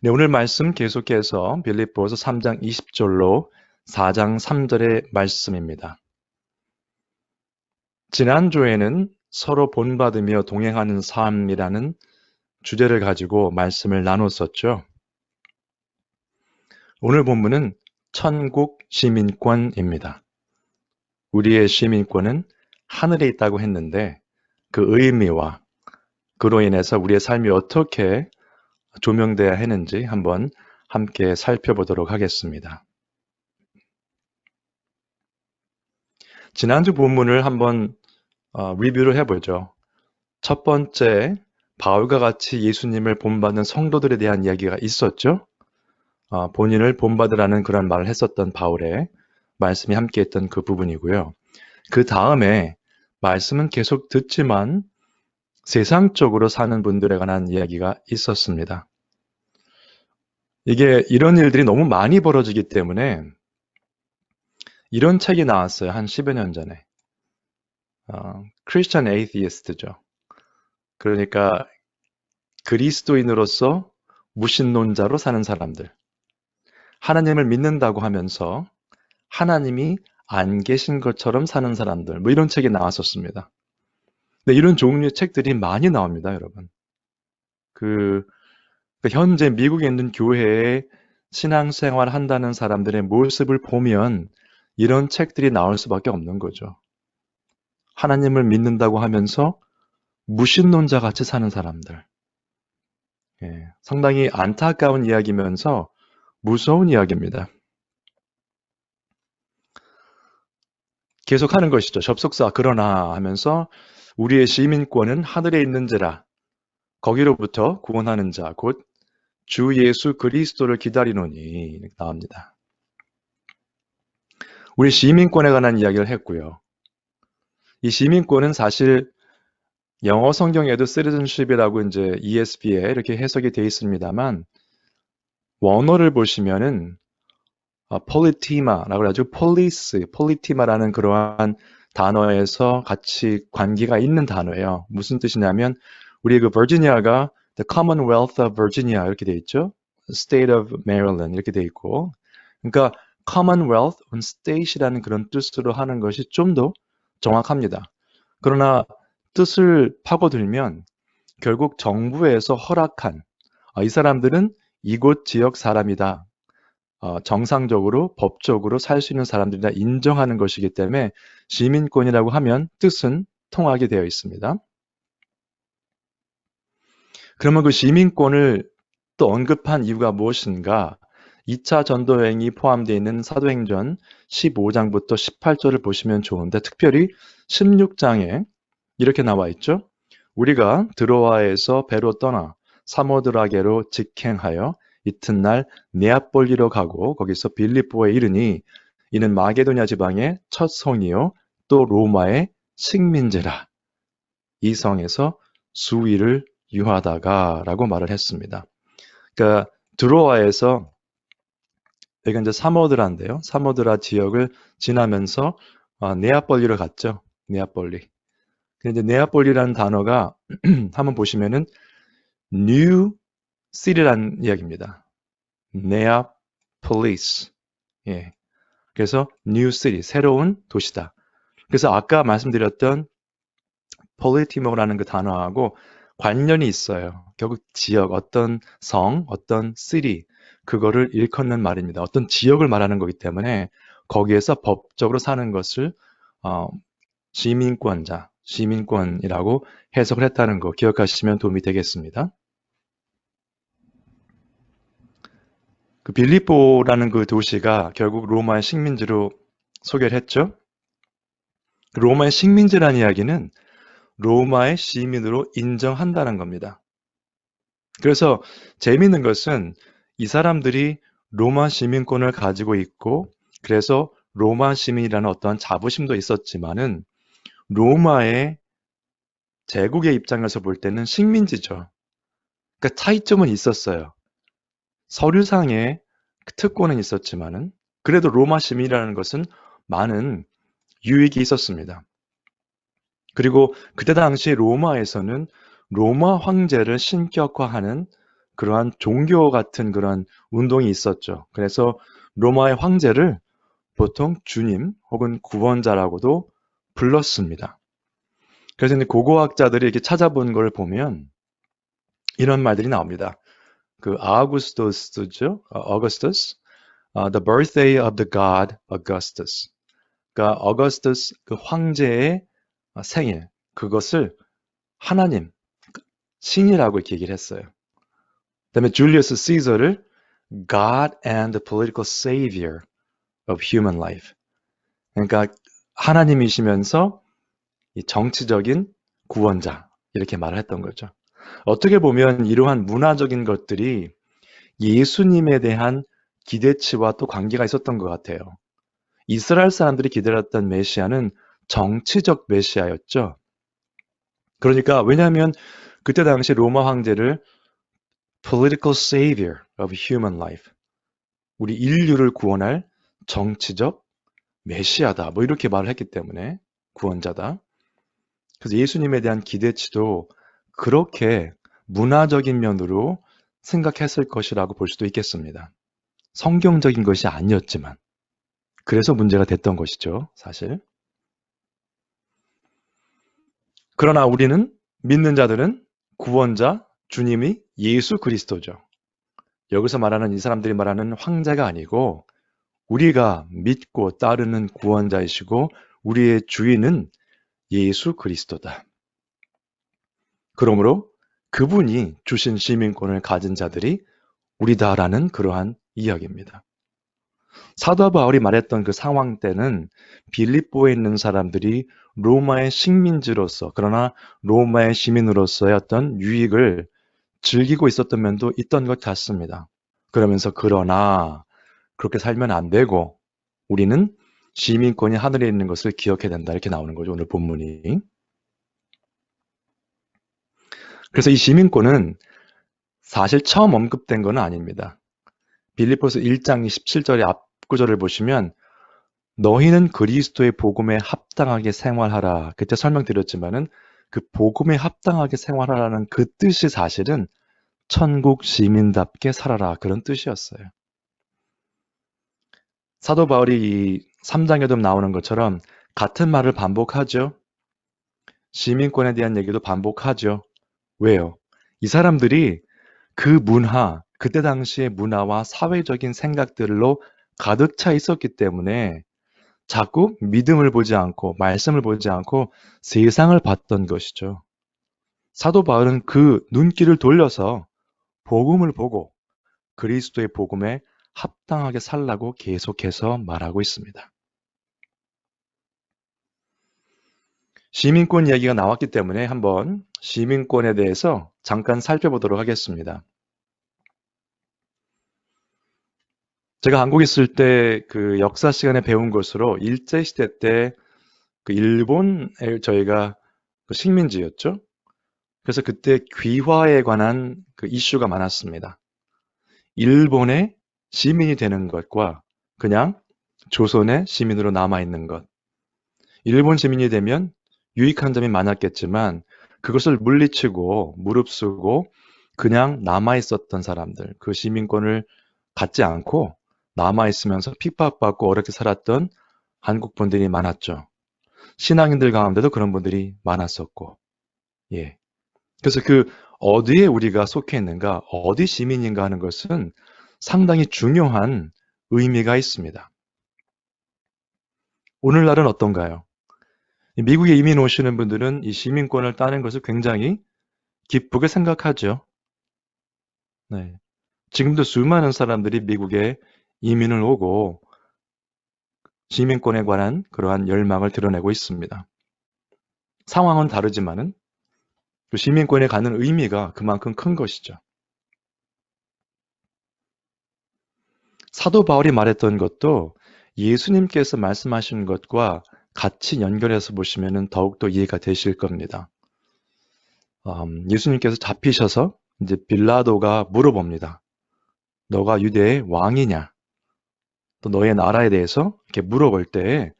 네, 오늘 말씀 계속해서 빌립보서 3장 20절로 4장 3절의 말씀입니다. 지난주에는 서로 본받으며 동행하는 삶이라는 주제를 가지고 말씀을 나눴었죠. 오늘 본문은 천국 시민권입니다. 우리의 시민권은 하늘에 있다고 했는데 그 의미와 그로 인해서 우리의 삶이 어떻게 조명돼야 하는지 한번 함께 살펴보도록 하겠습니다. 지난주 본문을 한번 리뷰를 해보죠. 첫 번째, 바울과 같이 예수님을 본받는 성도들에 대한 이야기가 있었죠. 본인을 본받으라는 그런 말을 했었던 바울의 말씀이 함께했던 그 부분이고요. 그 다음에 말씀은 계속 듣지만 세상적으로 사는 분들에 관한 이야기가 있었습니다. 이런 일들이 너무 많이 벌어지기 때문에 이런 책이 나왔어요. 한 10여 년 전에. 크리스천 에이티스트죠. 그러니까 그리스도인으로서 무신론자로 사는 사람들. 하나님을 믿는다고 하면서 하나님이 안 계신 것처럼 사는 사람들. 뭐 이런 책이 나왔었습니다. 근데 이런 종류의 책들이 많이 나옵니다, 여러분. 현재 미국에 있는 교회에 신앙생활 한다는 사람들의 모습을 보면 이런 책들이 나올 수밖에 없는 거죠. 하나님을 믿는다고 하면서 무신론자 같이 사는 사람들. 상당히 안타까운 이야기면서 무서운 이야기입니다. 계속하는 것이죠. 접속사 그러나 하면서 우리의 시민권은 하늘에 있는지라 거기로부터 구원하는 자 곧 주 예수 그리스도를 기다리노니 나옵니다. 우리 시민권에 관한 이야기를 했고요. 이 시민권은 사실 영어 성경에도 citizenship이라고 이제 ESV에 이렇게 해석이 되어 있습니다만 원어를 보시면은 폴리티마라고 하죠. 폴리티마라는 그러한 단어에서 같이 관계가 있는 단어예요. 무슨 뜻이냐면 우리 그 버지니아가 The Commonwealth of Virginia 이렇게 돼 있죠. State of Maryland 이렇게 돼 있고 그러니까 Commonwealth, State이라는 그런 뜻으로 하는 것이 좀 더 정확합니다. 그러나 뜻을 파고들면 결국 정부에서 허락한 이 사람들은 이곳 지역 사람이다. 정상적으로 법적으로 살 수 있는 사람들이다 인정하는 것이기 때문에 시민권이라고 하면 뜻은 통하게 되어 있습니다. 그러면 그 시민권을 또 언급한 이유가 무엇인가? 2차 전도여행이 포함되어 있는 사도행전 15장부터 18절을 보시면 좋은데 특별히 16장에 이렇게 나와 있죠. 우리가 드로아에서 배로 떠나 사모드라게로 직행하여 이튿날 네아폴리로 가고 거기서 빌립보에 이르니 이는 마게도냐 지방의 첫 성이요 또 로마의 식민지라. 이 성에서 수일을 유하다가 라고 말을 했습니다. 그러니까 드로아에서 여기가 이제 사모드라인데요. 사모드라 지역을 지나면서 네아폴리로 갔죠. 네아폴리. 근데 네아폴리라는 단어가 한번 보시면은 New City라는 이야기입니다. 네아폴리스. 예. 그래서 New City, 새로운 도시다. 그래서 아까 말씀드렸던 폴리티모라는 그 단어하고 관련이 있어요. 결국 지역, 어떤 성, 어떤 city, 그거를 일컫는 말입니다. 어떤 지역을 말하는 거기 때문에 거기에서 법적으로 사는 것을 시민권자, 시민권이라고 해석을 했다는 거 기억하시면 도움이 되겠습니다. 그 빌립보라는 그 도시가 결국 로마의 식민지로 소개를 했죠. 로마의 식민지라는 이야기는 로마의 시민으로 인정한다는 겁니다. 그래서 재미있는 것은 이 사람들이 로마 시민권을 가지고 있고 그래서 로마 시민이라는 어떠한 자부심도 있었지만은 로마의 제국의 입장에서 볼 때는 식민지죠. 그러니까 차이점은 있었어요. 서류상의 특권은 있었지만은 그래도 로마 시민이라는 것은 많은 유익이 있었습니다. 그리고 그때 당시 로마에서는 로마 황제를 신격화하는 그러한 종교 같은 그런 운동이 있었죠. 그래서 로마의 황제를 보통 주님 혹은 구원자라고도 불렀습니다. 그래서 이제 고고학자들이 이렇게 찾아본 걸 보면 이런 말들이 나옵니다. 그 아우구스투스죠? 어거스투스. The birthday of the god Augustus. 그러니까 어거스투스 그 황제의 생일, 그것을 하나님, 신이라고 이렇게 얘기를 했어요. 그다음에 줄리우스 시저를 God and the political savior of human life. 그러니까 하나님이시면서 이 정치적인 구원자 이렇게 말을 했던 거죠. 어떻게 보면 이러한 문화적인 것들이 예수님에 대한 기대치와 또 관계가 있었던 것 같아요. 이스라엘 사람들이 기다렸던 메시아는 정치적 메시아였죠. 그러니까 왜냐하면 그때 당시 로마 황제를 political savior of human life, 우리 인류를 구원할 정치적 메시아다, 뭐 이렇게 말을 했기 때문에 구원자다. 그래서 예수님에 대한 기대치도 그렇게 문화적인 면으로 생각했을 것이라고 볼 수도 있겠습니다. 성경적인 것이 아니었지만 그래서 문제가 됐던 것이죠, 사실. 그러나 우리는 믿는 자들은 구원자 주님이 예수 그리스도죠. 여기서 말하는 이 사람들이 말하는 황제가 아니고 우리가 믿고 따르는 구원자이시고 우리의 주인은 예수 그리스도다. 그러므로 그분이 주신 시민권을 가진 자들이 우리다라는 그러한 이야기입니다. 사도 바울이 말했던 그 상황 때는 빌립보에 있는 사람들이 로마의 식민지로서, 그러나 로마의 시민으로서의 어떤 유익을 즐기고 있었던 면도 있던 것 같습니다. 그러면서 그러나 그렇게 살면 안 되고 우리는 시민권이 하늘에 있는 것을 기억해야 된다, 이렇게 나오는 거죠, 오늘 본문이. 그래서 이 시민권은 사실 처음 언급된 건 아닙니다. 빌립보서 1장 27절의 앞구절을 보시면 너희는 그리스도의 복음에 합당하게 생활하라. 그때 설명드렸지만은 그 복음에 합당하게 생활하라는 그 뜻이 사실은 천국 시민답게 살아라, 그런 뜻이었어요. 사도 바울이 이 3장에도 나오는 것처럼 같은 말을 반복하죠. 시민권에 대한 얘기도 반복하죠. 왜요? 이 사람들이 그 문화, 그때 당시의 문화와 사회적인 생각들로 가득 차 있었기 때문에 자꾸 믿음을 보지 않고 말씀을 보지 않고 세상을 봤던 것이죠. 사도 바울은 그 눈길을 돌려서 복음을 보고 그리스도의 복음에 합당하게 살라고 계속해서 말하고 있습니다. 시민권 이야기가 나왔기 때문에 한번 시민권에 대해서 잠깐 살펴보도록 하겠습니다. 제가 한국에 있을 때 그 역사 시간에 배운 것으로 일제시대 때 그 일본에 저희가 그 식민지였죠. 그래서 그때 귀화에 관한 그 이슈가 많았습니다. 일본의 시민이 되는 것과 그냥 조선의 시민으로 남아있는 것. 일본 시민이 되면 유익한 점이 많았겠지만 그것을 물리치고 무릅쓰고 그냥 남아있었던 사람들, 그 시민권을 갖지 않고 남아있으면서 핍박받고 어렵게 살았던 한국 분들이 많았죠. 신앙인들 가운데도 그런 분들이 많았었고, 예. 그래서 그 어디에 우리가 속해 있는가, 어디 시민인가 하는 것은 상당히 중요한 의미가 있습니다. 오늘날은 어떤가요? 미국에 이민 오시는 분들은 이 시민권을 따는 것을 굉장히 기쁘게 생각하죠. 네. 지금도 수많은 사람들이 미국에 이민을 오고 시민권에 관한 그러한 열망을 드러내고 있습니다. 상황은 다르지만은 그 시민권에 갖는 의미가 그만큼 큰 것이죠. 사도 바울이 말했던 것도 예수님께서 말씀하신 것과 같이 연결해서 보시면 더욱더 이해가 되실 겁니다. 예수님께서 잡히셔서 이제 빌라도가 물어봅니다. 너가 유대의 왕이냐? 또 너의 나라에 대해서 이렇게 물어볼 때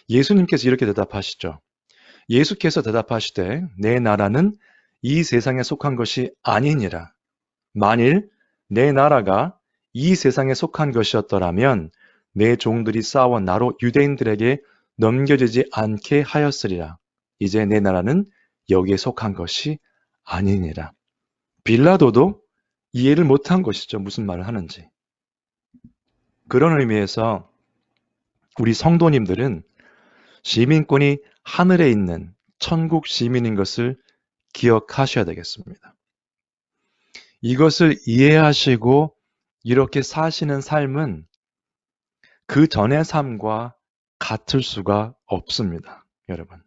예수님께서 이렇게 대답하시죠. 예수께서 대답하시되 내 나라는 이 세상에 속한 것이 아니니라. 만일 내 나라가 이 세상에 속한 것이었더라면 내 종들이 싸워 나로 유대인들에게 넘겨지지 않게 하였으리라. 이제 내 나라는 여기에 속한 것이 아니니라. 빌라도도 이해를 못한 것이죠. 무슨 말을 하는지. 그런 의미에서 우리 성도님들은 시민권이 하늘에 있는 천국 시민인 것을 기억하셔야 되겠습니다. 이것을 이해하시고 이렇게 사시는 삶은 그 전의 삶과 같을 수가 없습니다. 여러분.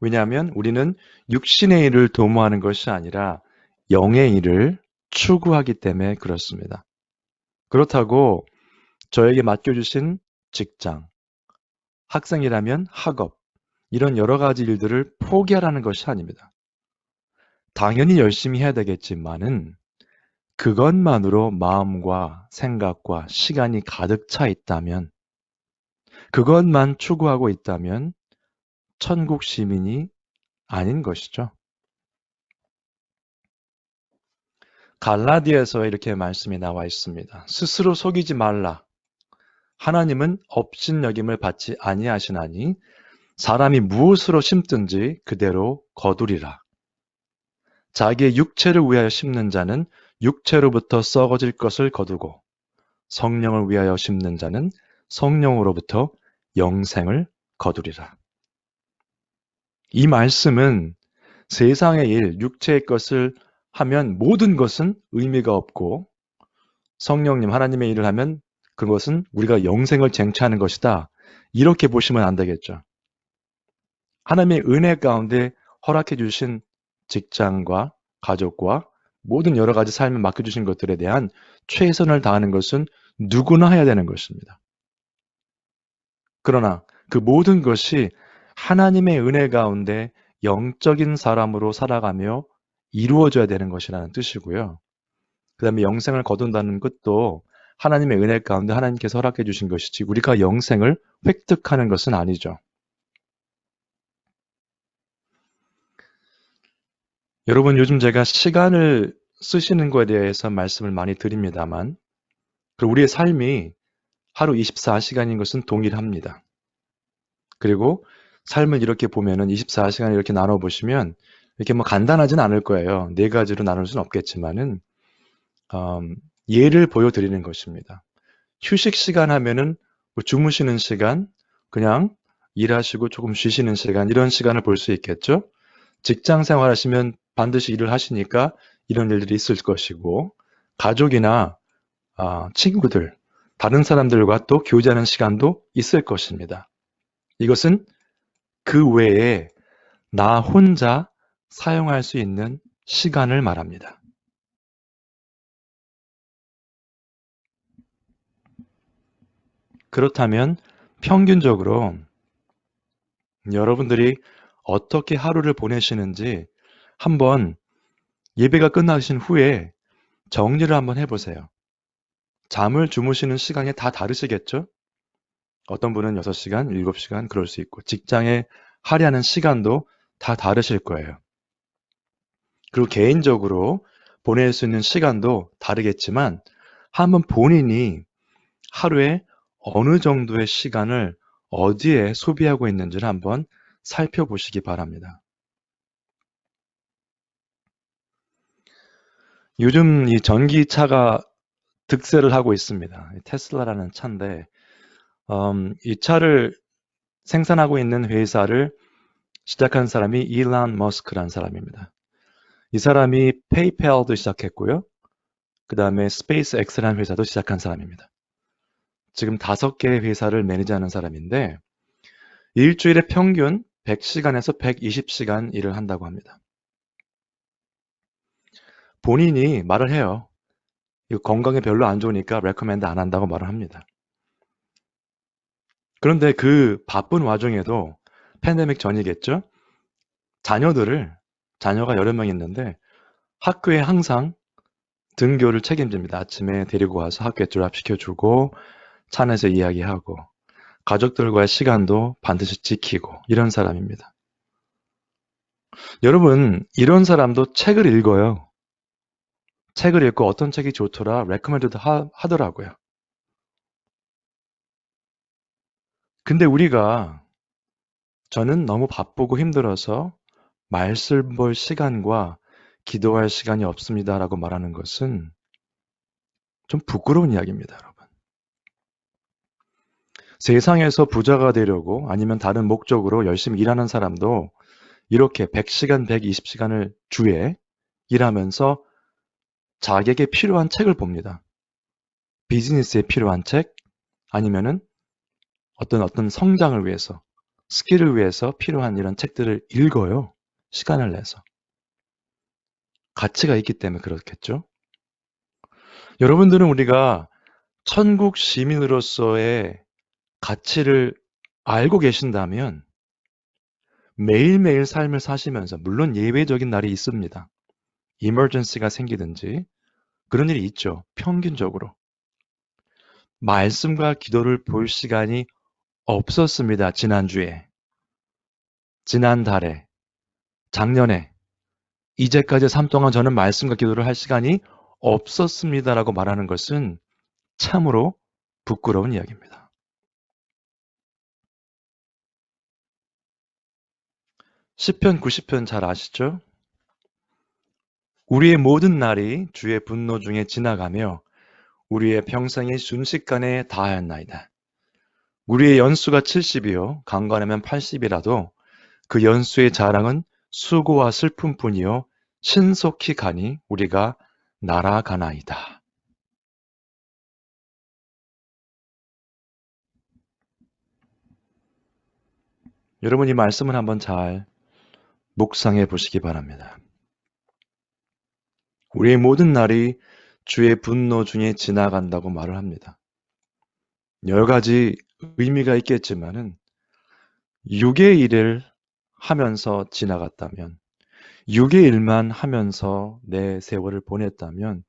왜냐하면 우리는 육신의 일을 도모하는 것이 아니라 영의 일을 추구하기 때문에 그렇습니다. 그렇다고 저에게 맡겨주신 직장, 학생이라면 학업, 이런 여러 가지 일들을 포기하라는 것이 아닙니다. 당연히 열심히 해야 되겠지만은 그것만으로 마음과 생각과 시간이 가득 차 있다면, 그것만 추구하고 있다면 천국 시민이 아닌 것이죠. 갈라디아서에 이렇게 말씀이 나와 있습니다. 스스로 속이지 말라. 하나님은 업신여김을 받지 아니하시나니 사람이 무엇으로 심든지 그대로 거두리라. 자기의 육체를 위하여 심는 자는 육체로부터 썩어질 것을 거두고 성령을 위하여 심는 자는 성령으로부터 영생을 거두리라. 이 말씀은 세상의 일, 육체의 것을 하면 모든 것은 의미가 없고 성령님, 하나님의 일을 하면 그것은 우리가 영생을 쟁취하는 것이다. 이렇게 보시면 안 되겠죠. 하나님의 은혜 가운데 허락해 주신 직장과 가족과 모든 여러 가지 삶을 맡겨주신 것들에 대한 최선을 다하는 것은 누구나 해야 되는 것입니다. 그러나 그 모든 것이 하나님의 은혜 가운데 영적인 사람으로 살아가며 이루어져야 되는 것이라는 뜻이고요. 그 다음에 영생을 거둔다는 것도 하나님의 은혜 가운데 하나님께서 허락해 주신 것이지 우리가 영생을 획득하는 것은 아니죠. 여러분, 요즘 제가 시간을 쓰시는 것에 대해서 말씀을 많이 드립니다만 우리의 삶이 하루 24시간인 것은 동일합니다. 그리고 삶을 이렇게 보면은 24시간을 이렇게 나눠보시면 이렇게 뭐 간단하진 않을 거예요. 네 가지로 나눌 수는 없겠지만은 예를 보여드리는 것입니다. 휴식 시간 하면은 뭐 주무시는 시간, 그냥 일하시고 조금 쉬시는 시간, 이런 시간을 볼 수 있겠죠? 직장 생활하시면 반드시 일을 하시니까 이런 일들이 있을 것이고, 가족이나 친구들, 다른 사람들과 또 교제하는 시간도 있을 것입니다. 이것은 그 외에 나 혼자 사용할 수 있는 시간을 말합니다. 그렇다면 평균적으로 여러분들이 어떻게 하루를 보내시는지 한번 예배가 끝나신 후에 정리를 한번 해보세요. 잠을 주무시는 시간이 다 다르시겠죠? 어떤 분은 6시간, 7시간 그럴 수 있고 직장에 할애하는 시간도 다 다르실 거예요. 그리고 개인적으로 보낼 수 있는 시간도 다르겠지만 한번 본인이 하루에 어느 정도의 시간을 어디에 소비하고 있는지를 한번 살펴보시기 바랍니다. 요즘 이 전기차가 득세를 하고 있습니다. 테슬라라는 차인데 이 차를 생산하고 있는 회사를 시작한 사람이 일론 머스크라는 사람입니다. 이 사람이 페이팔도 시작했고요. 그 다음에 스페이스X라는 회사도 시작한 사람입니다. 지금 5개의 회사를 매니지하는 사람인데 일주일에 평균 100시간에서 120시간 일을 한다고 합니다. 본인이 말을 해요. 이거 건강에 별로 안 좋으니까 레커멘드 안 한다고 말을 합니다. 그런데 그 바쁜 와중에도 팬데믹 전이겠죠? 자녀가 여러 명 있는데 학교에 항상 등교를 책임집니다. 아침에 데리고 와서 학교에 드랍시켜주고 차 안에서 이야기하고 가족들과의 시간도 반드시 지키고 이런 사람입니다. 여러분, 이런 사람도 책을 읽어요. 책을 읽고 어떤 책이 좋더라, 레코멘드 하더라고요. 근데 저는 너무 바쁘고 힘들어서 말씀 볼 시간과 기도할 시간이 없습니다라고 말하는 것은 좀 부끄러운 이야기입니다, 여러분. 세상에서 부자가 되려고 아니면 다른 목적으로 열심히 일하는 사람도 이렇게 100시간, 120시간을 주에 일하면서 자기에게 필요한 책을 봅니다. 비즈니스에 필요한 책, 아니면은 어떤 성장을 위해서, 스킬을 위해서 필요한 이런 책들을 읽어요. 시간을 내서. 가치가 있기 때문에 그렇겠죠? 여러분들은 우리가 천국 시민으로서의 가치를 알고 계신다면 매일매일 삶을 사시면서, 물론 예외적인 날이 있습니다. 이머전시가 생기든지 그런 일이 있죠. 평균적으로. 말씀과 기도를 볼 시간이 없었습니다. 지난주에, 지난달에, 작년에, 이제까지 삶 동안 저는 말씀과 기도를 할 시간이 없었습니다라고 말하는 것은 참으로 부끄러운 이야기입니다. 시편 90편 잘 아시죠? 우리의 모든 날이 주의 분노 중에 지나가며 우리의 평생이 순식간에 다하였나이다. 우리의 연수가 70이요 강건하면 80이라도 그 연수의 자랑은 수고와 슬픔뿐이요 신속히 가니 우리가 날아가나이다. 여러분, 이 말씀을 한번 잘 묵상해 보시기 바랍니다. 우리의 모든 날이 주의 분노 중에 지나간다고 말을 합니다. 여러 가지 의미가 있겠지만은 6의 일을 하면서 지나갔다면, 6의 일만 하면서 내 세월을 보냈다면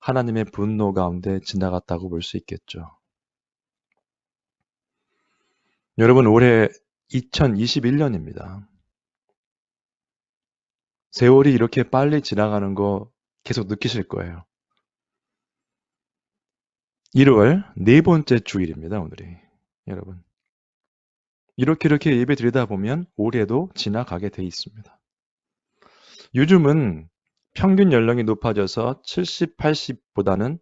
하나님의 분노 가운데 지나갔다고 볼 수 있겠죠. 여러분, 올해 2021년입니다. 세월이 이렇게 빨리 지나가는 거 계속 느끼실 거예요. 1월 네 번째 주일입니다, 오늘이. 여러분, 이렇게 예배 드리다 보면 올해도 지나가게 돼 있습니다. 요즘은 평균 연령이 높아져서 70, 80보다는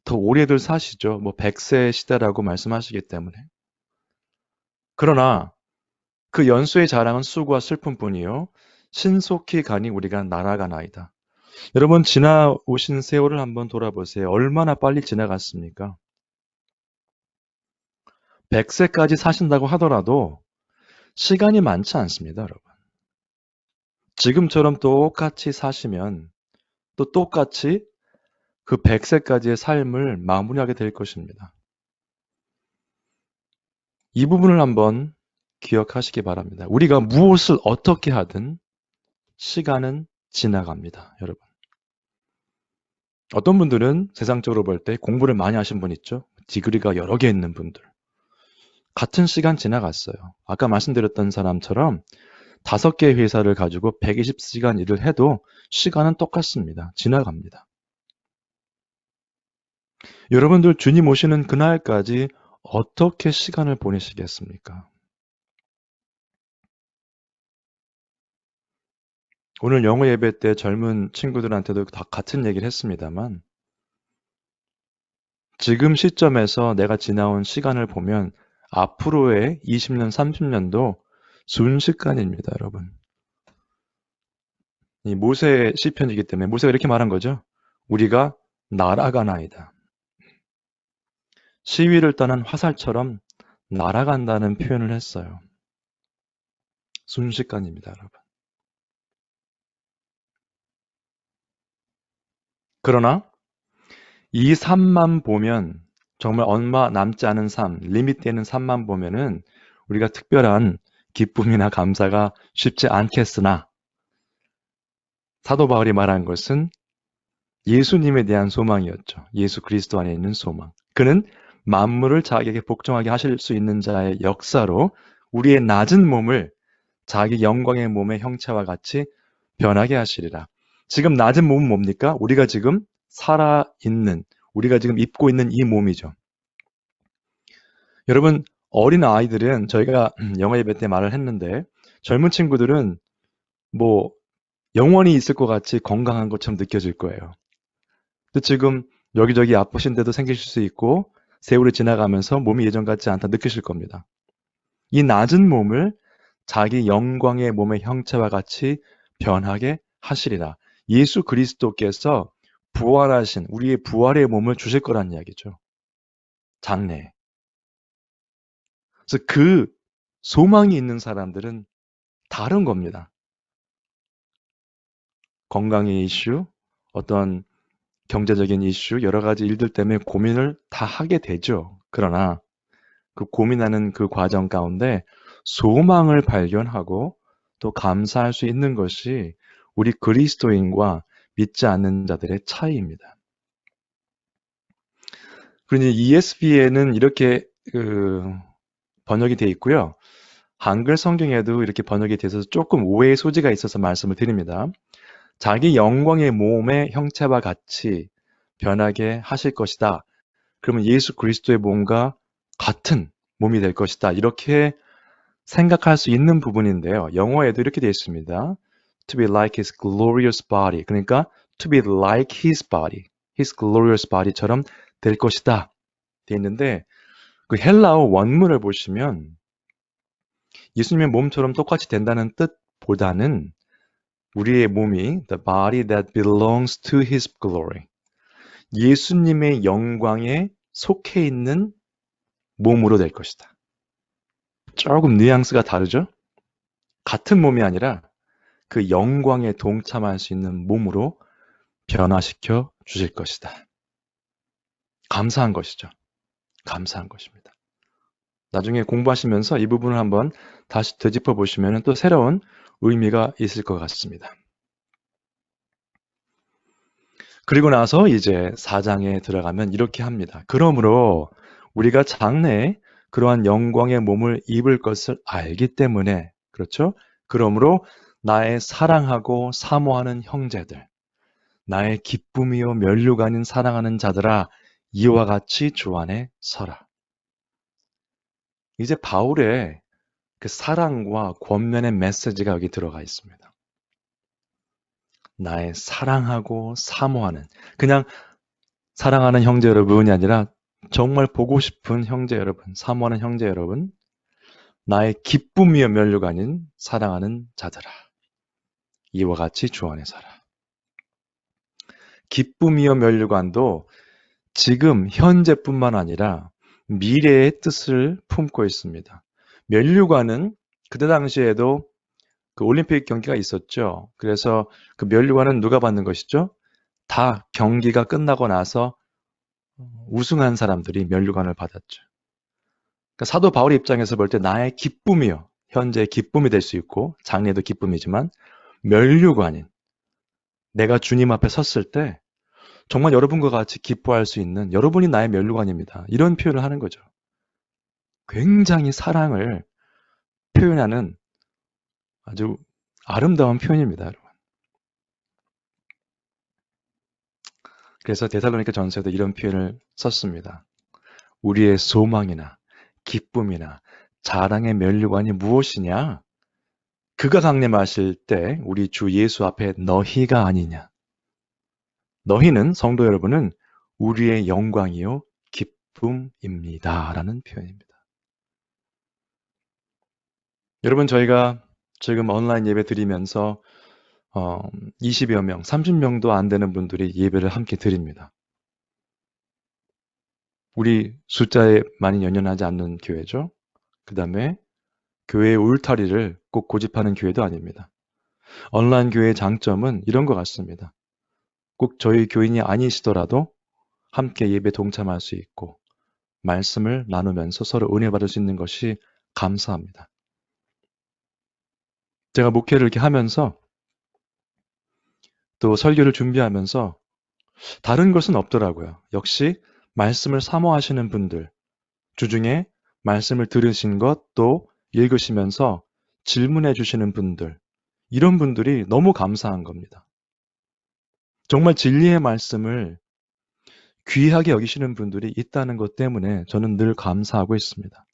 더 오래들 사시죠. 뭐 100세 시대라고 말씀하시기 때문에. 그러나 그 연수의 자랑은 수고와 슬픔뿐이요 신속히 가니 우리가 날아가나이다. 여러분, 지나오신 세월을 한번 돌아보세요. 얼마나 빨리 지나갔습니까? 100세까지 사신다고 하더라도 시간이 많지 않습니다, 여러분. 지금처럼 똑같이 사시면 또 똑같이 그 100세까지의 삶을 마무리하게 될 것입니다. 이 부분을 한번 기억하시기 바랍니다. 우리가 무엇을 어떻게 하든 시간은 지나갑니다, 여러분. 어떤 분들은 세상적으로 볼 때 공부를 많이 하신 분 있죠? 디그리가 여러 개 있는 분들. 같은 시간 지나갔어요. 아까 말씀드렸던 사람처럼 5개의 회사를 가지고 120시간 일을 해도 시간은 똑같습니다. 지나갑니다. 여러분들 주님 오시는 그날까지 어떻게 시간을 보내시겠습니까? 오늘 영어 예배 때 젊은 친구들한테도 다 같은 얘기를 했습니다만, 지금 시점에서 내가 지나온 시간을 보면 앞으로의 20년, 30년도 순식간입니다, 여러분. 이 모세의 시편이기 때문에 모세가 이렇게 말한 거죠. 우리가 날아가나이다. 시위를 떠난 화살처럼 날아간다는 표현을 했어요. 순식간입니다, 여러분. 그러나 이 삶만 보면, 정말 얼마 남지 않은 삶, 리밋되는 삶만 보면은 우리가 특별한 기쁨이나 감사가 쉽지 않겠으나, 사도 바울이 말한 것은 예수님에 대한 소망이었죠. 예수 그리스도 안에 있는 소망. 그는 만물을 자기에게 복종하게 하실 수 있는 자의 역사로 우리의 낮은 몸을 자기 영광의 몸의 형체와 같이 변하게 하시리라. 지금 낮은 몸은 뭡니까? 우리가 지금 살아있는, 우리가 지금 입고 있는 이 몸이죠. 여러분, 어린 아이들은 저희가 영어 예배 때 말을 했는데 젊은 친구들은 뭐 영원히 있을 것 같이 건강한 것처럼 느껴질 거예요. 근데 지금 여기저기 아프신 데도 생기실 수 있고 세월이 지나가면서 몸이 예전 같지 않다 느끼실 겁니다. 이 낮은 몸을 자기 영광의 몸의 형체와 같이 변하게 하시리라. 예수 그리스도께서 부활하신 우리의 부활의 몸을 주실 거란 이야기죠. 장래. 그래서 그 소망이 있는 사람들은 다른 겁니다. 건강의 이슈, 어떤 경제적인 이슈, 여러 가지 일들 때문에 고민을 다 하게 되죠. 그러나 그 고민하는 그 과정 가운데 소망을 발견하고 또 감사할 수 있는 것이 우리 그리스도인과 믿지 않는 자들의 차이입니다. 그러니 ESV에는 이렇게 번역이 되어 있고요. 한글 성경에도 이렇게 번역이 돼서 조금 오해의 소지가 있어서 말씀을 드립니다. 자기 영광의 몸의 형체와 같이 변하게 하실 것이다. 그러면 예수 그리스도의 몸과 같은 몸이 될 것이다. 이렇게 생각할 수 있는 부분인데요. 영어에도 이렇게 되어 있습니다. To be like his glorious body. 그러니까 to be like his body. his glorious body처럼 될 것이다. 되어 있는데 그 헬라어 원문을 보시면 예수님의 몸처럼 똑같이 된다는 뜻보다는 우리의 몸이 the body that belongs to his glory. 예수님의 영광에 속해 있는 몸으로 될 것이다. 조금 뉘앙스가 다르죠? 같은 몸이 아니라 그 영광에 동참할 수 있는 몸으로 변화시켜 주실 것이다. 감사한 것이죠. 감사한 것입니다. 나중에 공부하시면서 이 부분을 한번 다시 되짚어 보시면 또 새로운 의미가 있을 것 같습니다. 그리고 나서 이제 4장에 들어가면 이렇게 합니다. 그러므로 우리가 장래에 그러한 영광의 몸을 입을 것을 알기 때문에 그렇죠? 그러므로 나의 사랑하고 사모하는 형제들, 나의 기쁨이요 면류가 아닌 사랑하는 자들아 이와 같이 주 안에 서라. 이제 바울의 그 사랑과 권면의 메시지가 여기 들어가 있습니다. 나의 사랑하고 사모하는 그냥 사랑하는 형제 여러분이 아니라 정말 보고 싶은 형제 여러분, 사모하는 형제 여러분, 나의 기쁨이요 면류가 아닌 사랑하는 자들아 이와 같이 주 안에 살아. 기쁨이요 면류관도 지금 현재뿐만 아니라 미래의 뜻을 품고 있습니다. 면류관은 그때 당시에도 그 올림픽 경기가 있었죠. 그래서 그 면류관은 누가 받는 것이죠? 다 경기가 끝나고 나서 우승한 사람들이 면류관을 받았죠. 그러니까 사도 바울의 입장에서 볼 때 나의 기쁨이요. 현재의 기쁨이 될 수 있고 장래도 기쁨이지만 면류관인 내가 주님 앞에 섰을 때 정말 여러분과 같이 기뻐할 수 있는 여러분이 나의 면류관입니다. 이런 표현을 하는 거죠. 굉장히 사랑을 표현하는 아주 아름다운 표현입니다, 여러분. 그래서 데살로니가 전서에도 이런 표현을 썼습니다. 우리의 소망이나 기쁨이나 자랑의 면류관이 무엇이냐? 그가 강림하실 때 우리 주 예수 앞에 너희가 아니냐? 너희는 성도 여러분은 우리의 영광이요 기쁨입니다. 라는 표현입니다. 여러분 저희가 지금 온라인 예배 드리면서 20여 명, 30명도 안 되는 분들이 예배를 함께 드립니다. 우리 숫자에 많이 연연하지 않는 교회죠. 그 다음에 교회의 울타리를 꼭 고집하는 교회도 아닙니다. 온라인 교회의 장점은 이런 것 같습니다. 꼭 저희 교인이 아니시더라도 함께 예배 동참할 수 있고 말씀을 나누면서 서로 은혜 받을 수 있는 것이 감사합니다. 제가 목회를 이렇게 하면서 또 설교를 준비하면서 다른 것은 없더라고요. 역시 말씀을 사모하시는 분들, 주중에 말씀을 들으신 것 또 읽으시면서 질문해 주시는 분들, 이런 분들이 너무 감사한 겁니다. 정말 진리의 말씀을 귀하게 여기시는 분들이 있다는 것 때문에 저는 늘 감사하고 있습니다.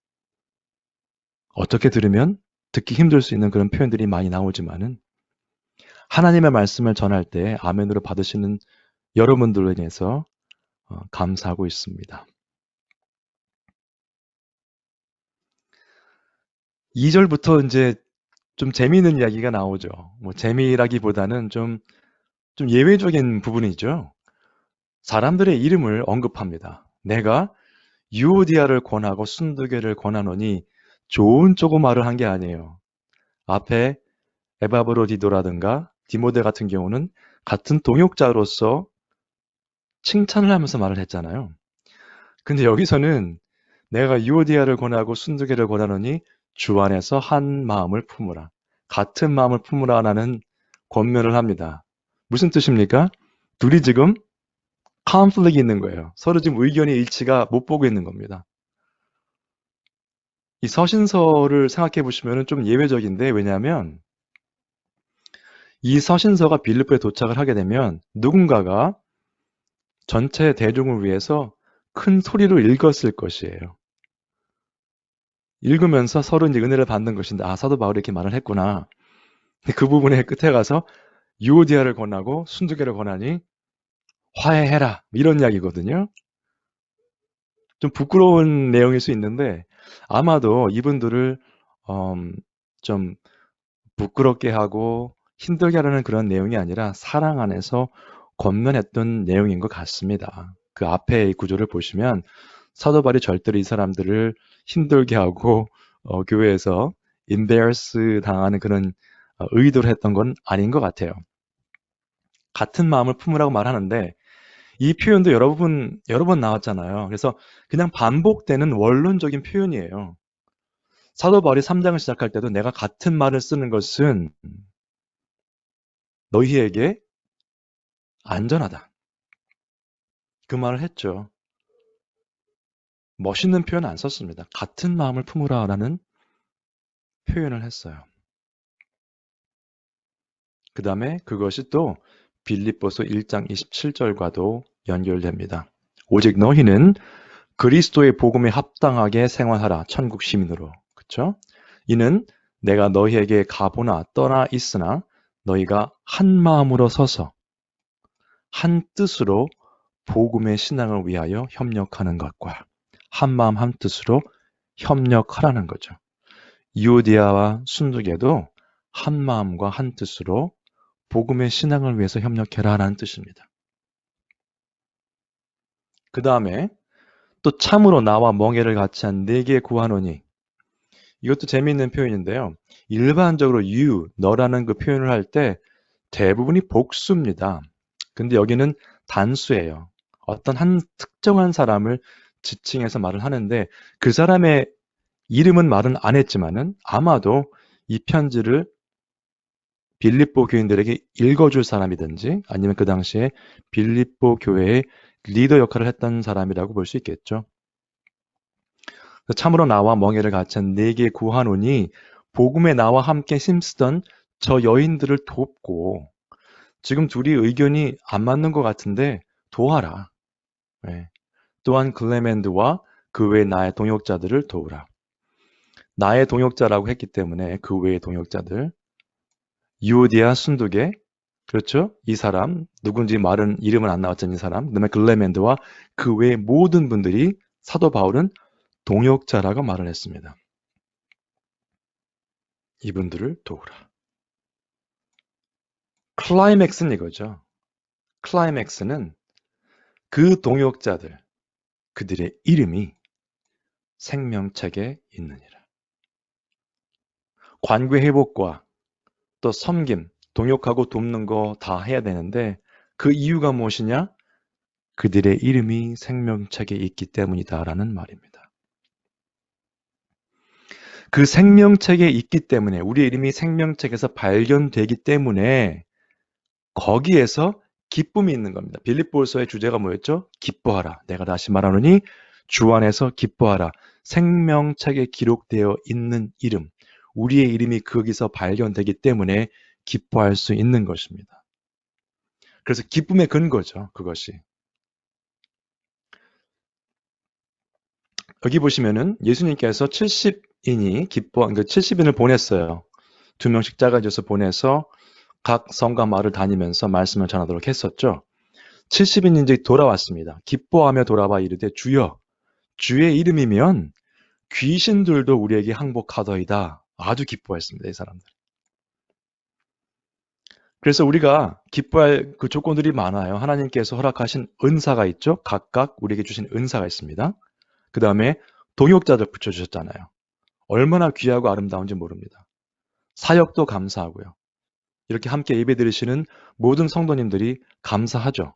어떻게 들으면 듣기 힘들 수 있는 그런 표현들이 많이 나오지만은 하나님의 말씀을 전할 때 아멘으로 받으시는 여러분들로 인해서 감사하고 있습니다. 2절부터 이제 좀 재미있는 이야기가 나오죠. 뭐 재미라기보다는 좀 예외적인 부분이죠. 사람들의 이름을 언급합니다. 내가 유오디아를 권하고 순두개를 권하노니 좋은 쪽으로 말을 한 게 아니에요. 앞에 에바브로디도라든가 디모데 같은 경우는 같은 동역자로서 칭찬을 하면서 말을 했잖아요. 근데 여기서는 내가 유오디아를 권하고 순두개를 권하노니 주 안에서 한 마음을 품으라. 같은 마음을 품으라라는 권면을 합니다. 무슨 뜻입니까? 둘이 지금 컨플릭이 있는 거예요. 서로 지금 의견의 일치가 못 보고 있는 겁니다. 이 서신서를 생각해 보시면 좀 예외적인데, 왜냐하면 이 서신서가 빌립보에 도착을 하게 되면 누군가가 전체 대중을 위해서 큰 소리로 읽었을 것이에요. 읽으면서 서로 이제 은혜를 받는 것인데, 아, 사도 바울이 이렇게 말을 했구나. 그 부분의 끝에 가서 유오디아를 권하고 순두개를 권하니 화해해라, 이런 이야기거든요. 좀 부끄러운 내용일 수 있는데 아마도 이분들을 좀 부끄럽게 하고 힘들게 하려는 그런 내용이 아니라 사랑 안에서 권면했던 내용인 것 같습니다. 그 앞에 이 구조를 보시면 사도 바울이 절대로 이 사람들을 힘들게 하고 교회에서 embarrass 당하는 그런 의도를 했던 건 아닌 것 같아요. 같은 마음을 품으라고 말하는데 이 표현도 여러 번 나왔잖아요. 그래서 그냥 반복되는 원론적인 표현이에요. 사도 바울이 3장을 시작할 때도 내가 같은 말을 쓰는 것은 너희에게 안전하다. 그 말을 했죠. 멋있는 표현 안 썼습니다. 같은 마음을 품으라라는 표현을 했어요. 그 다음에 그것이 또 빌립보서 1장 27절과도 연결됩니다. 오직 너희는 그리스도의 복음에 합당하게 생활하라. 천국 시민으로. 그렇죠? 이는 내가 너희에게 가보나 떠나 있으나 너희가 한 마음으로 서서 한 뜻으로 복음의 신앙을 위하여 협력하는 것과 한 마음 한 뜻으로 협력하라는 거죠. 유오디아와 순두개도 한 마음과 한 뜻으로 복음의 신앙을 위해서 협력해라라는 뜻입니다. 그 다음에 또 참으로 나와 멍에를 같이 한 네게 구하노니, 이것도 재미있는 표현인데요. 일반적으로 you, 너라는 그 표현을 할 때 대부분이 복수입니다. 근데 여기는 단수예요. 어떤 한 특정한 사람을 지칭해서 말을 하는데 그 사람의 이름은 말은 안 했지만은 아마도 이 편지를 빌립보 교인들에게 읽어줄 사람이든지 아니면 그 당시에 빌립보 교회의 리더 역할을 했던 사람이라고 볼 수 있겠죠. 참으로 나와 멍에를 같이 한 네게 구하노니 복음에 나와 함께 힘쓰던 저 여인들을 돕고, 지금 둘이 의견이 안 맞는 것 같은데 도와라. 네. 또한 글레멘드와 그 외 나의 동역자들을 도우라. 나의 동역자라고 했기 때문에 그 외의 동역자들, 유오디아 순두개, 그렇죠? 이 사람, 누군지 말은 이름은 안 나왔잖아요. 이 사람. 그다음에 글레멘드와 그 외의 모든 분들이 사도 바울은 동역자라고 말을 했습니다. 이분들을 도우라. 클라이맥스는 이거죠. 클라이맥스는 그 동역자들, 그들의 이름이 생명책에 있느니라. 관계 회복과 또 섬김, 동역하고 돕는 거 다 해야 되는데 그 이유가 무엇이냐? 그들의 이름이 생명책에 있기 때문이다라는 말입니다. 그 생명책에 있기 때문에, 우리의 이름이 생명책에서 발견되기 때문에 거기에서 기쁨이 있는 겁니다. 빌립보서의 주제가 뭐였죠? 기뻐하라. 내가 다시 말하노니 주 안에서 기뻐하라. 생명책에 기록되어 있는 이름, 우리의 이름이 거기서 발견되기 때문에 기뻐할 수 있는 것입니다. 그래서 기쁨의 근거죠, 그것이. 여기 보시면은 예수님께서 70인이 그러니까 70인을 보냈어요. 2명씩 짜가지고서 보내서 각 성과 마을을 다니면서 말씀을 전하도록 했었죠. 70인이 이제 돌아왔습니다. 기뻐하며 돌아와 이르되 주여, 주의 이름이면 귀신들도 우리에게 항복하더이다. 아주 기뻐했습니다, 이 사람들. 그래서 우리가 기뻐할 그 조건들이 많아요. 하나님께서 허락하신 은사가 있죠. 각각 우리에게 주신 은사가 있습니다. 그 다음에 동역자들 붙여주셨잖아요. 얼마나 귀하고 아름다운지 모릅니다. 사역도 감사하고요. 이렇게 함께 예배 드리시는 모든 성도님들이 감사하죠.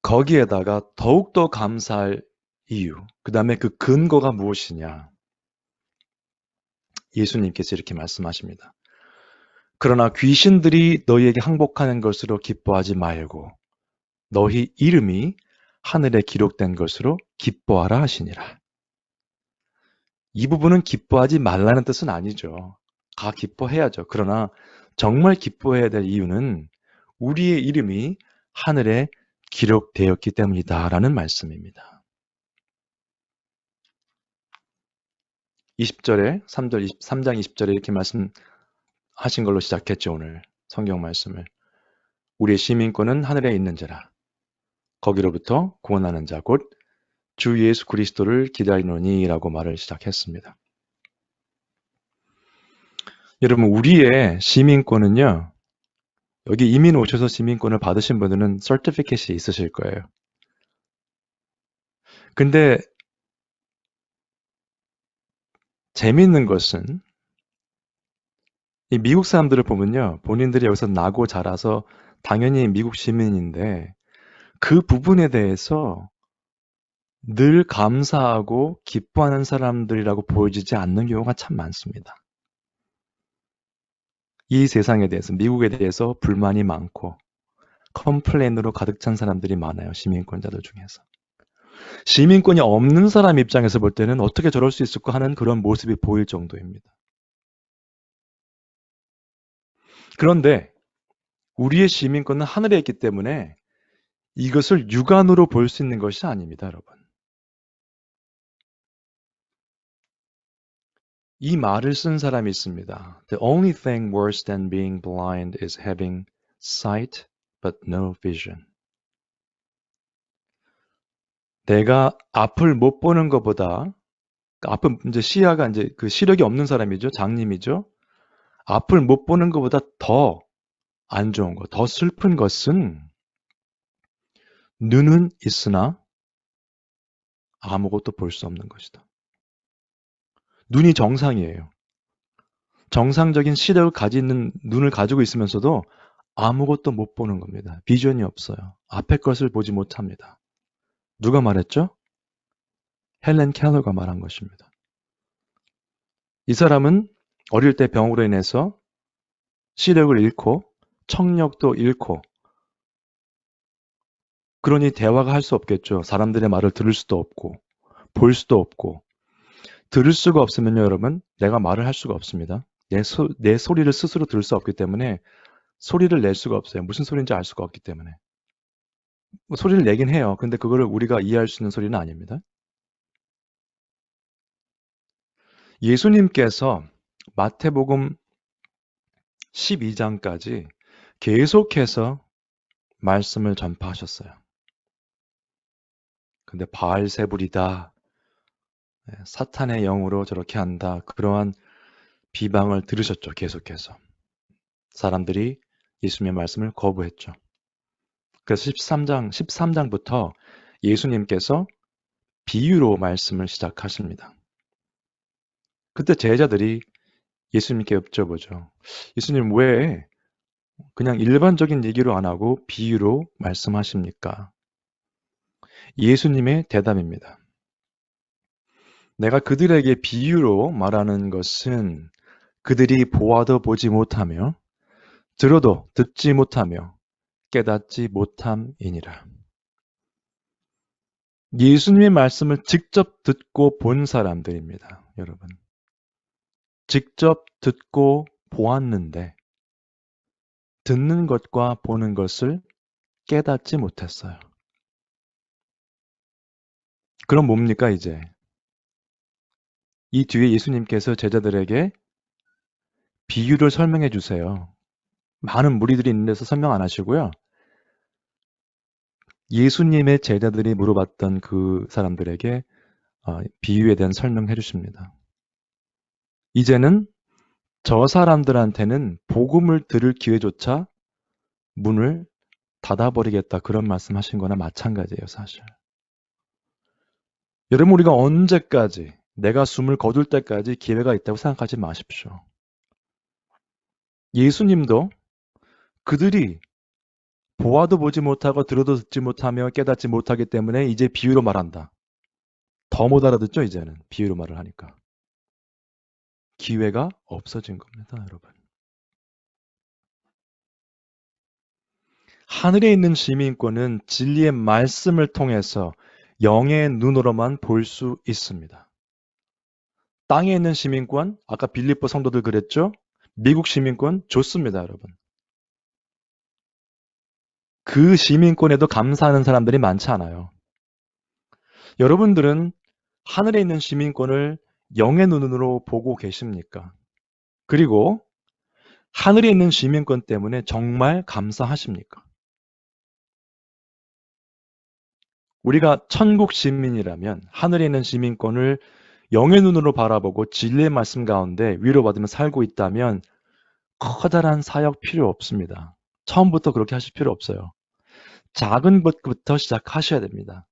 거기에다가 더욱더 감사할 이유, 그 다음에 그 근거가 무엇이냐. 예수님께서 이렇게 말씀하십니다. 그러나 귀신들이 너희에게 항복하는 것으로 기뻐하지 말고 너희 이름이 하늘에 기록된 것으로 기뻐하라 하시니라. 이 부분은 기뻐하지 말라는 뜻은 아니죠. 다 기뻐해야죠. 그러나 정말 기뻐해야 될 이유는 우리의 이름이 하늘에 기록되었기 때문이다라는 말씀입니다. 20절에 3장 20절에 이렇게 말씀하신 걸로 시작했죠. 오늘 성경 말씀을. 우리의 시민권은 하늘에 있는지라. 거기로부터 구원하는 자 곧 주 예수 그리스도를 기다리노니라고 말을 시작했습니다. 여러분, 우리의 시민권은요. 여기 이민 오셔서 시민권을 받으신 분들은 서티피켓이 있으실 거예요. 근데 재미있는 것은 이 미국 사람들을 보면요. 본인들이 여기서 나고 자라서 당연히 미국 시민인데 그 부분에 대해서 늘 감사하고 기뻐하는 사람들이라고 보여지지 않는 경우가 참 많습니다. 이 세상에 대해서, 미국에 대해서 불만이 많고 컴플레인으로 가득 찬 사람들이 많아요. 시민권자들 중에서. 시민권이 없는 사람 입장에서 볼 때는 어떻게 저럴 수 있을까 하는 그런 모습이 보일 정도입니다. 그런데 우리의 시민권은 하늘에 있기 때문에 이것을 육안으로 볼 수 있는 것이 아닙니다, 여러분. 이 말을 쓴 사람이 있습니다. The only thing worse than being blind is having sight but no vision. 내가 앞을 못 보는 것보다 앞은 이제 시야가 이제 그 시력이 없는 사람이죠. 장님이죠. 앞을 못 보는 것보다 더 안 좋은 것, 더 슬픈 것은 눈은 있으나 아무것도 볼 수 없는 것이다. 눈이 정상이에요. 정상적인 시력을 가지는 눈을 가지고 있으면서도 아무것도 못 보는 겁니다. 비전이 없어요. 앞의 것을 보지 못합니다. 누가 말했죠? 헬렌 켈러가 말한 것입니다. 이 사람은 어릴 때 병으로 인해서 시력을 잃고 청력도 잃고 그러니 대화가 할 수 없겠죠. 사람들의 말을 들을 수도 없고 볼 수도 없고 들을 수가 없으면요, 여러분, 내가 말을 할 수가 없습니다. 내 소리를 스스로 들을 수 없기 때문에 소리를 낼 수가 없어요. 무슨 소리인지 알 수가 없기 때문에. 뭐 소리를 내긴 해요. 근데 그거를 우리가 이해할 수 있는 소리는 아닙니다. 예수님께서 마태복음 12장까지 계속해서 말씀을 전파하셨어요. 근데 바알세불이다. 사탄의 영으로 저렇게 한다. 그러한 비방을 들으셨죠. 계속해서. 사람들이 예수님의 말씀을 거부했죠. 그래서 13장부터 예수님께서 비유로 말씀을 시작하십니다. 그때 제자들이 예수님께 여쭤보죠. 예수님 왜 그냥 일반적인 얘기로 안 하고 비유로 말씀하십니까? 예수님의 대답입니다. 내가 그들에게 비유로 말하는 것은 그들이 보아도 보지 못하며 들어도 듣지 못하며 깨닫지 못함이니라. 예수님의 말씀을 직접 듣고 본 사람들입니다. 여러분. 직접 듣고 보았는데 듣는 것과 보는 것을 깨닫지 못했어요. 그럼 뭡니까 이제? 이 뒤에 예수님께서 제자들에게 비유를 설명해 주세요. 많은 무리들이 있는 데서 설명 안 하시고요. 예수님의 제자들이 물어봤던 그 사람들에게 비유에 대한 설명해 주십니다. 이제는 저 사람들한테는 복음을 들을 기회조차 문을 닫아버리겠다 그런 말씀하신 거나 마찬가지예요, 사실. 여러분 우리가 언제까지 내가 숨을 거둘 때까지 기회가 있다고 생각하지 마십시오. 예수님도 그들이 보아도 보지 못하고 들어도 듣지 못하며 깨닫지 못하기 때문에 이제 비유로 말한다. 더 못 알아듣죠, 이제는. 비유로 말을 하니까. 기회가 없어진 겁니다, 여러분. 하늘에 있는 시민권은 진리의 말씀을 통해서 영의 눈으로만 볼 수 있습니다. 땅에 있는 시민권, 아까 빌립보 성도들 그랬죠? 미국 시민권 좋습니다, 여러분. 그 시민권에도 감사하는 사람들이 많지 않아요. 여러분들은 하늘에 있는 시민권을 영의 눈으로 보고 계십니까? 그리고 하늘에 있는 시민권 때문에 정말 감사하십니까? 우리가 천국 시민이라면 하늘에 있는 시민권을 영의 눈으로 바라보고 진리의 말씀 가운데 위로받으며 살고 있다면 커다란 사역 필요 없습니다. 처음부터 그렇게 하실 필요 없어요. 작은 것부터 시작하셔야 됩니다.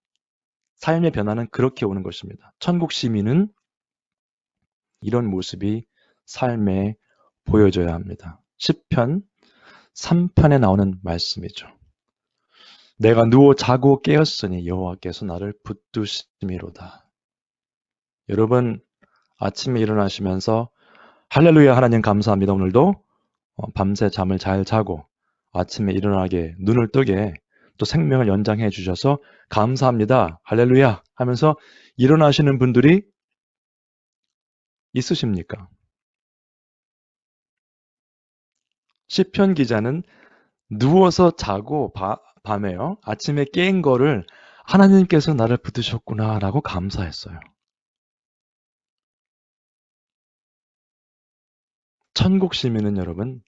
삶의 변화는 그렇게 오는 것입니다. 천국 시민은 이런 모습이 삶에 보여져야 합니다. 시편 3편에 나오는 말씀이죠. 내가 누워 자고 깨었으니 여호와께서 나를 붙드심이로다. 여러분 아침에 일어나시면서 할렐루야 하나님 감사합니다. 오늘도 밤새 잠을 잘 자고 아침에 일어나게 눈을 뜨게 또 생명을 연장해 주셔서 감사합니다. 할렐루야 하면서 일어나시는 분들이 있으십니까? 시편 기자는 누워서 자고 밤에요. 아침에 깨인 거를 하나님께서 나를 붙드셨구나 라고 감사했어요. 천국 시민은 여러분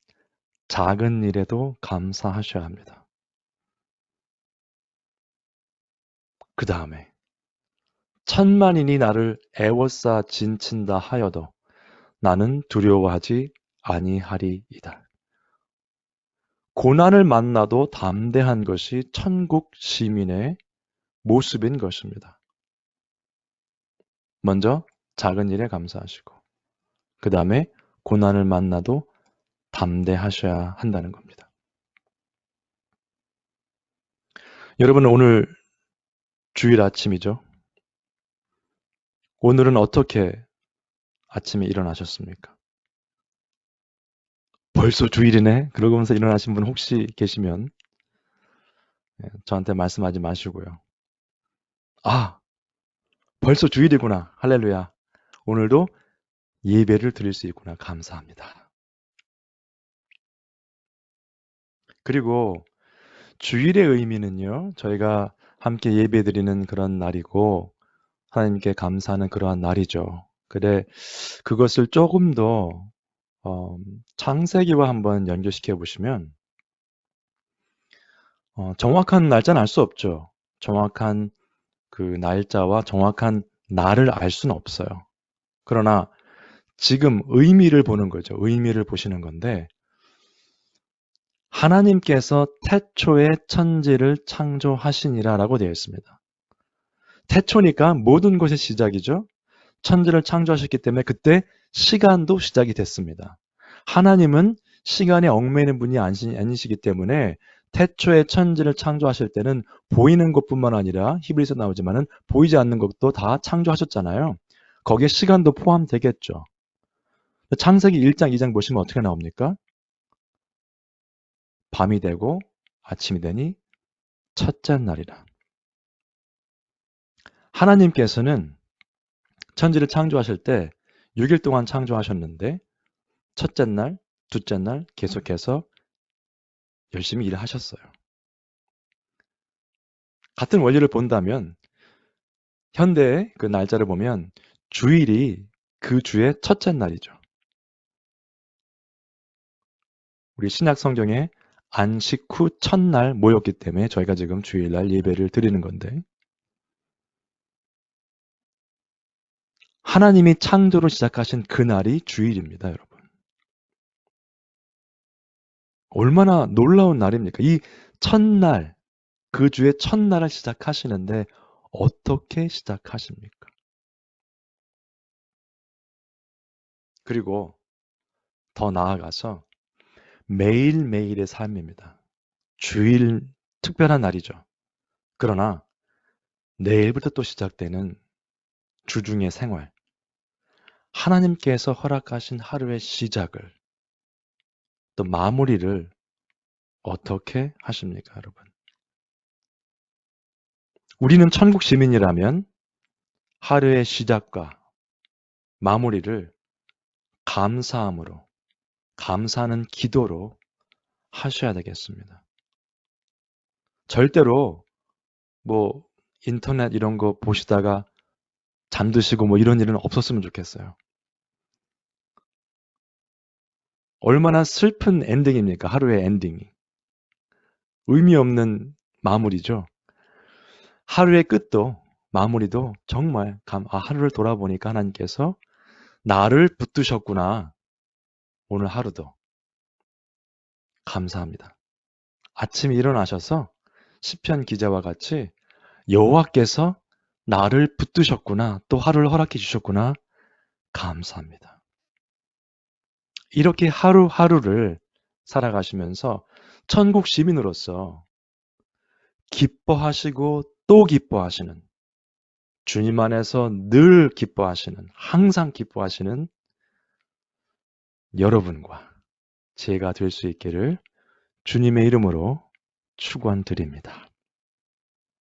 작은 일에도 감사하셔야 합니다. 그 다음에 천만인이 나를 애워싸 진친다 하여도 나는 두려워하지 아니하리이다. 고난을 만나도 담대한 것이 천국 시민의 모습인 것입니다. 먼저 작은 일에 감사하시고 그 다음에 고난을 만나도 담대하셔야 한다는 겁니다. 여러분 오늘 주일 아침이죠. 오늘은 어떻게 아침에 일어나셨습니까? 벌써 주일이네? 그러면서 일어나신 분 혹시 계시면 저한테 말씀하지 마시고요. 아, 벌써 주일이구나. 할렐루야. 오늘도 예배를 드릴 수 있구나. 감사합니다. 그리고 주일의 의미는요. 저희가 함께 예배 드리는 그런 날이고 하나님께 감사하는 그러한 날이죠. 그래 그것을 조금 더 창세기와 한번 연결시켜 보시면 정확한 날짜는 알 수 없죠. 정확한 그 날짜와 정확한 날을 알 수는 없어요. 그러나 지금 의미를 보는 거죠. 의미를 보시는 건데 하나님께서 태초에 천지를 창조하시니라 라고 되어 있습니다. 태초니까 모든 것의 시작이죠. 천지를 창조하셨기 때문에 그때 시간도 시작이 됐습니다. 하나님은 시간에 얽매이는 분이 아니시기 때문에 태초에 천지를 창조하실 때는 보이는 것뿐만 아니라 히브리서 나오지만은 보이지 않는 것도 다 창조하셨잖아요. 거기에 시간도 포함되겠죠. 창세기 1장, 2장 보시면 어떻게 나옵니까? 밤이 되고 아침이 되니 첫째 날이라. 하나님께서는 천지를 창조하실 때 6일 동안 창조하셨는데 첫째 날, 둘째 날 계속해서 열심히 일을 하셨어요. 같은 원리를 본다면 현대의 그 날짜를 보면 주일이 그 주의 첫째 날이죠. 우리 신약 성경에 안식 후 첫날 모였기 때문에 저희가 지금 주일날 예배를 드리는 건데 하나님이 창조를 시작하신 그날이 주일입니다, 여러분. 얼마나 놀라운 날입니까? 이 첫날, 그 주의 첫날을 시작하시는데 어떻게 시작하십니까? 그리고 더 나아가서 매일매일의 삶입니다. 주일 특별한 날이죠. 그러나 내일부터 또 시작되는 주중의 생활, 하나님께서 허락하신 하루의 시작을 또 마무리를 어떻게 하십니까, 여러분? 우리는 천국 시민이라면 하루의 시작과 마무리를 감사함으로, 감사하는 기도로 하셔야 되겠습니다. 절대로 뭐 인터넷 이런 거 보시다가 잠드시고 뭐 이런 일은 없었으면 좋겠어요. 얼마나 슬픈 엔딩입니까? 하루의 엔딩이. 의미 없는 마무리죠. 하루의 끝도 마무리도 정말 하루를 돌아보니까 하나님께서 나를 붙드셨구나. 오늘 하루도 감사합니다. 아침에 일어나셔서 시편 기자와 같이 여호와께서 나를 붙드셨구나. 또 하루를 허락해 주셨구나. 감사합니다. 이렇게 하루하루를 살아가시면서 천국 시민으로서 기뻐하시고 또 기뻐하시는 주님 안에서 늘 기뻐하시는 항상 기뻐하시는 여러분과 제가 될 수 있기를 주님의 이름으로 축원드립니다.